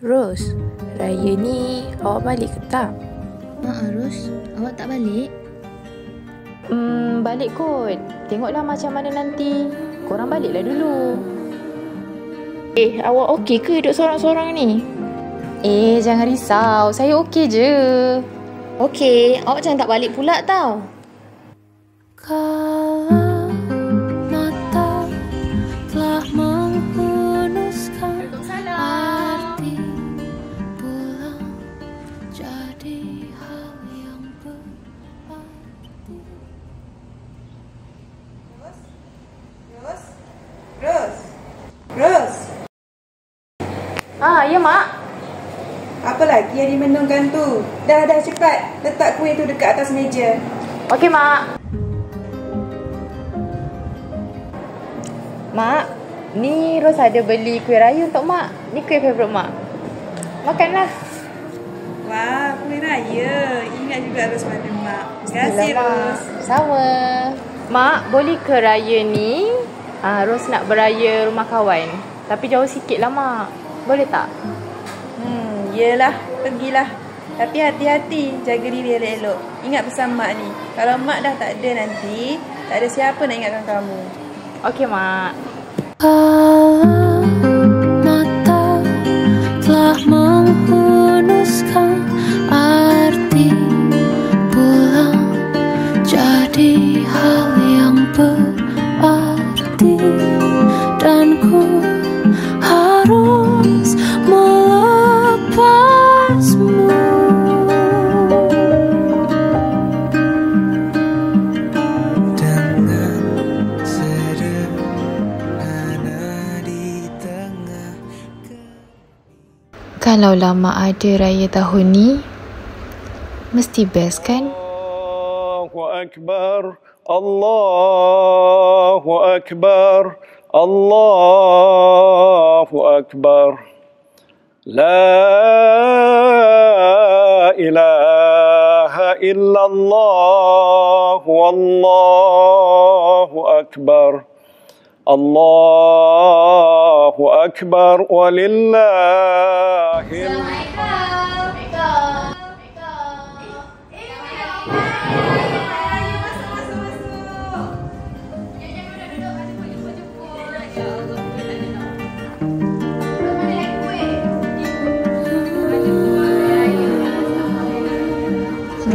Ros, raya ni awak balik ke tak? Ros, awak tak balik? Balik kot. Tengoklah macam mana nanti. Korang baliklah dulu. Awak okey ke duduk sorang-sorang ni? Jangan risau. Saya okey je. Okey, awak jangan tak balik pula tau. Kala mata telah menghunuskan arti pulang jadi hal yang berarti. Ros. Ya mak. Apa lagi yang dimenungkan tu? Dah cepat. Letak kuih tu dekat atas meja. Okey mak. Mak, ni Ros ada beli kuih raya untuk mak. Ni kuih favourite mak. Makanlah. Wah, kuih raya. Ingat juga Ros pada mak. Terima kasih Ros. Sama. Mak, boleh ke raya ni? Ros nak beraya rumah kawan. Tapi jauh sikit lah mak. Boleh tak? Yelah, pergilah. Tapi hati-hati, jaga diri elok-elok. Ingat pesan mak ni. Kalau mak dah tak ada nanti, tak ada siapa nak ingatkan kamu. Okey mak. Kala mata telah menghunuskan arti pulang jadi hal yang berarti, dan ku harus melepasmu. Kalau lama ada raya tahun ni, mesti best kan? Allahu Akbar, Allahu Akbar, Allahu Akbar. La ilaha illallah, Wallahu Akbar. Allahu Akbar walillahil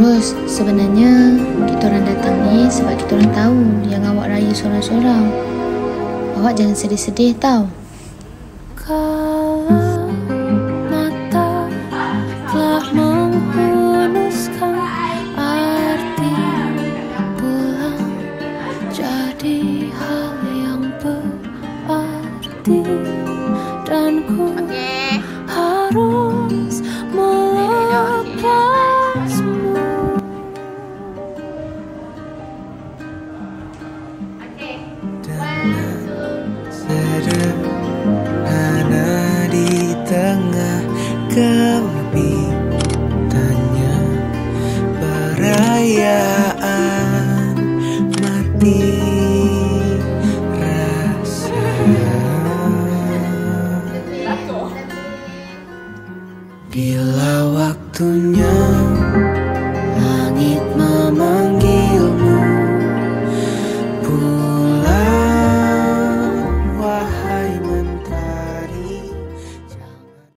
Ros, sebenarnya kita orang datang ni sebab kita orang tahu yang awak raya sorang-sorang. Awak jangan sedih-sedih tau. Kala mata telah menghunuskan arti pulang jadi hal yang berarti, dan ku harus melepasmu. Sederhana di tengah kemimpitannya, perayaan mati rasa. Bila waktunya